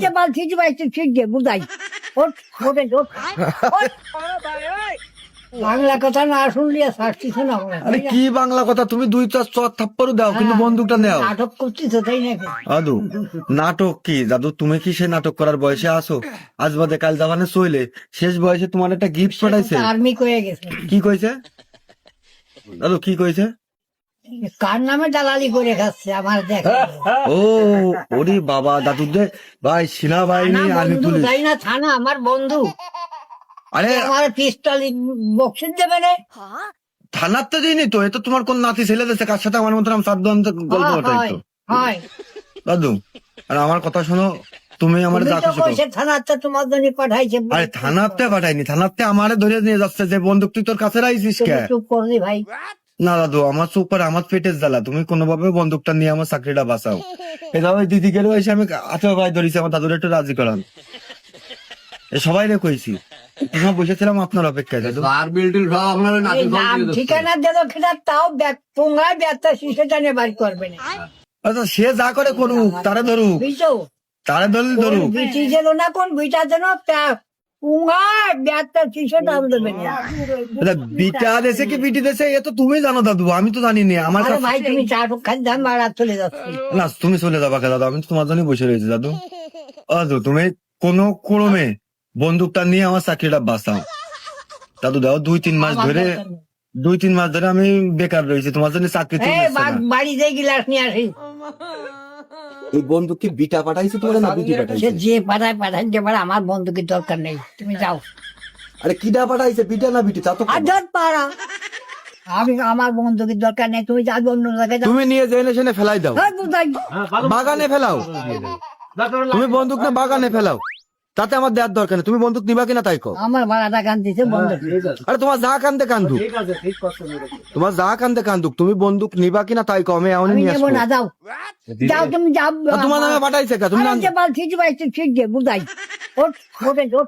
যে বাল ঠিক ভাই তুই ঠিক দে বুঝাই ওঠ ওঠে ওঠ বাংলা কথা না শুনলে শাস্তি শোনা আরে কি বাংলা কথা, তুমি দুই চার চর থাপ্পড় দাও কিন্তু বন্দুকটা নেও। নাটক করছিস তাই নাকি দাদু নাটক কি দাদু, তুমি কি সে নাটক করার বয়সে আসো? আজ বাদে কাল জামানে চইলে শেষ বয়সে তোমার একটা গিফট পাঠাইছে। আর্মি কয়ে গেছে কি কইছে দাদু, কি কইছে? কার নামে দালালি করে খাচ্ছে আমার দেখ ও ওরে বাবা দাদু দে ভাই, সেনাবাহিনী আর্মি বন্ধু পুলিশ। তাই না থানা আমার বন্ধু আরে আমার পিস্তল বক্সিস দেবে না থানার তো দিইনি তো, এ তো তোমার কোন নাতি ছেলে দেশে কার সাথে আমার মতন সাধ্য গল্প হয় বাটাই তো হয় দাদু। আর আমার কথা শোনো, তুমি আমার তুমি তো যাচ্ছ কইছে থানাতে তোমার জন্য পাঠাইছে আরে থানাতে পাঠাইনি, থানাতে আমারে ধরে নিয়ে যাচ্ছে যে বন্দুক তুই তোর কাছে রাইছিস কে? তুমি চুপ করলি ভাই না দাদু, আমার চোখ আর আমার পেটের জ্বালা, তুমি কোনোভাবে বন্দুকটা নিয়ে আমার চাকরিটা বাঁচাও। এটা ওই দিদি গেলে এসে আমি হাতে ভাই ধরেছি, আমার দাদুর একটু রাজি করান। এ সবাই রে কইছি, আমরা বসেছিলাম আপনার অপেক্ষায় দাদু। এই নাম ঠিকানা দিল কিনা তাও পুঙ্গায় ব্যথা শিশে টানে বাড়ি করবে না আচ্ছা সে যা করে করুক, তারে ধরুক, বুঝছো তারে ধরলে ধরুক। বিটি যেন না কোন বিটা যেন পুঙ্গায় ব্যথা শিশে টান দেবে না আচ্ছা, বিটা দেশে কি বিটি দেশে এ তো তুমি জানো দাদু, আমি তো জানি না। আমার আরে কাছে ভাই তুমি চা খান দাম বাড়া চলে যাচ্ছি না, তুমি চলে যাবা কে দাদু, আমি তো তোমার জন্যই বসে রয়েছি দাদু। দাদু তুমি কোনো ক্রমে বন্দুকটা নিয়ে আমার চাকরিটা বাঁচাও দাদু। দাও 2-3 মাস ধরে, 2-3 মাস ধরে আমি বেকার রয়েছি, তোমার জন্য চাকরি এই বাড়ি যাই গিলাস নিয়ে আসি এই বন্দুক কি বিটা পাঠাইছে তোমার না বিটি সে পাঠাইছে? যে পাঠায় পাঠায় যে পারে আমার বন্ধুকের দরকার নেই তুমি যাও আরে কিডা পাঠাইছে, বিটা না বিটি তা তো আর ধর পারা আমি আমার বন্ধুকের দরকার নেই তুমি যাবে অন্য জায়গায় যাও তুমি নিয়ে জেনে শুনে ফেলাই দাও, এই বুঝাই বাগানে ফেলাও। তুমি বন্দুক না বাগানে ফেলাও, তাতে আমার দেওয়ার দরকার নেই। তুমি বন্দুক নিবা কিনা তাই কো। আমার ভাড়াটা কান দিছে বন্ধ আরে তোমার যা কান্দে কান্দুক, তোমার যা কান্দে কান্দুক, তুমি বন্দুক নিবা কিনা তাই কো, আমি এমনই আমি নিয়ে নেবো আসবো। না যাও যাও তুমি যাও আর তোমার নামে পাঠাইছে কে? তুমি আরে জান- যে বাল ঠিক ভাই তুই ঠিক দে বুঝাই ওঠ ওঠে ওঠ